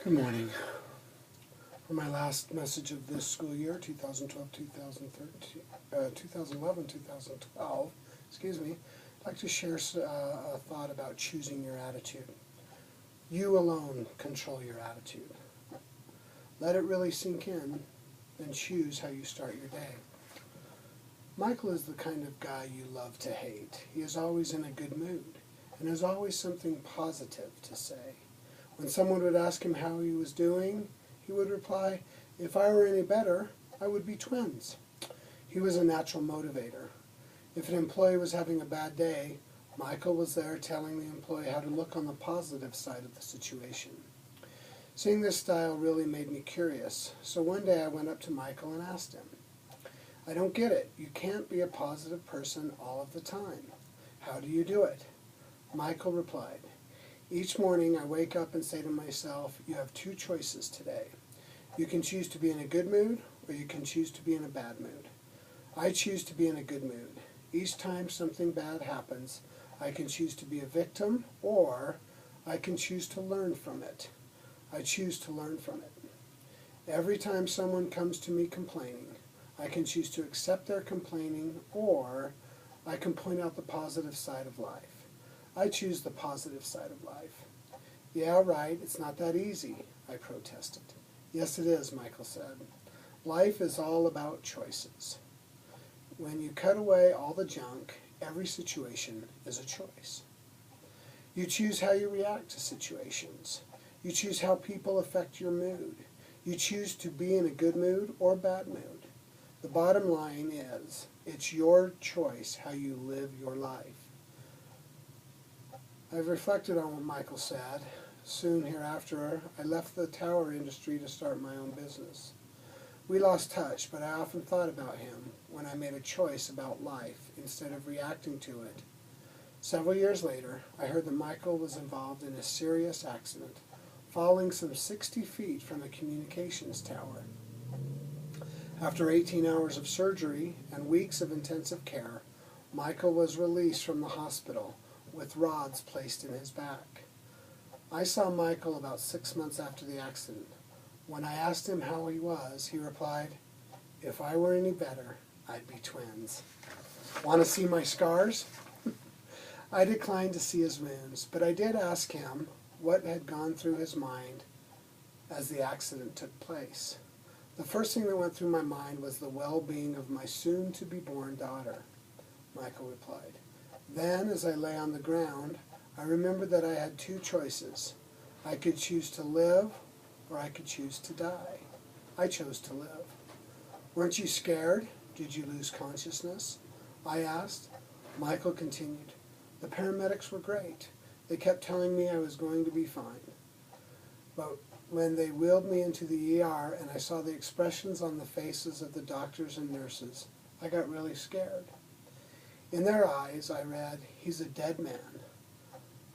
Good morning. For my last message of this school year, 2011-2012, I'd like to share a thought about choosing your attitude. You alone control your attitude. Let it really sink in, and choose how you start your day. Michael is the kind of guy you love to hate. He is always in a good mood, and has always something positive to say. When someone would ask him how he was doing, he would reply, "If I were any better, I would be twins." He was a natural motivator. If an employee was having a bad day, Michael was there telling the employee how to look on the positive side of the situation. Seeing this style really made me curious, so one day I went up to Michael and asked him, "I don't get it. You can't be a positive person all of the time. How do you do it?" Michael replied, "Each morning I wake up and say to myself, you have two choices today. You can choose to be in a good mood, or you can choose to be in a bad mood. I choose to be in a good mood. Each time something bad happens, I can choose to be a victim, or I can choose to learn from it. I choose to learn from it. Every time someone comes to me complaining, I can choose to accept their complaining, or I can point out the positive side of life. I choose the positive side of life." "Yeah, right, it's not that easy," I protested. "Yes, it is," Michael said. "Life is all about choices. When you cut away all the junk, every situation is a choice. You choose how you react to situations. You choose how people affect your mood. You choose to be in a good mood or bad mood. The bottom line is, it's your choice how you live your life." I've reflected on what Michael said. Soon hereafter, I left the tower industry to start my own business. We lost touch, but I often thought about him when I made a choice about life instead of reacting to it. Several years later, I heard that Michael was involved in a serious accident, falling some 60 feet from a communications tower. After 18 hours of surgery and weeks of intensive care, Michael was released from the hospital with rods placed in his back. I saw Michael about 6 months after the accident. When I asked him how he was, he replied, "If I were any better, I'd be twins." Want to see my scars? I declined to see his wounds, but I did ask him what had gone through his mind as the accident took place. The first thing that went through my mind was the well-being of my soon-to-be-born daughter, Michael replied. Then, as I lay on the ground, I remembered that I had two choices. I could choose to live, or I could choose to die. I chose to live. "Weren't you scared? Did you lose consciousness?" I asked. Michael continued, "The paramedics were great. They kept telling me I was going to be fine. But when they wheeled me into the ER and I saw the expressions on the faces of the doctors and nurses, I got really scared. In their eyes, I read, 'He's a dead man.'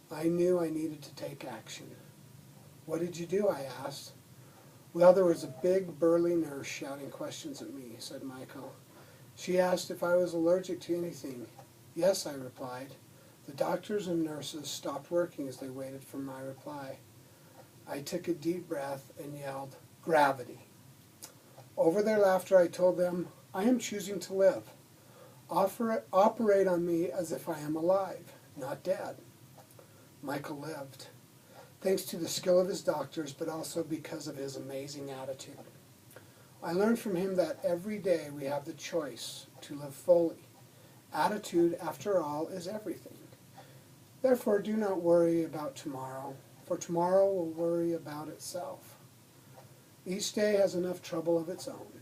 I knew I needed to take action." "What did you do?" I asked. "Well, there was a big, burly nurse shouting questions at me," said Michael. "She asked if I was allergic to anything. 'Yes,' I replied. The doctors and nurses stopped working as they waited for my reply. I took a deep breath and yelled, 'Gravity.' Over their laughter, I told them, 'I am choosing to live. Operate on me as if I am alive, not dead.' Michael lived, thanks to the skill of his doctors, but also because of his amazing attitude. I learned from him that every day we have the choice to live fully. Attitude, after all, is everything. Therefore, do not worry about tomorrow, for tomorrow will worry about itself. Each day has enough trouble of its own.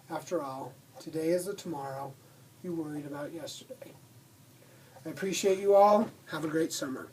After all, today is the tomorrow you worried about yesterday." I appreciate you all. Have a great summer.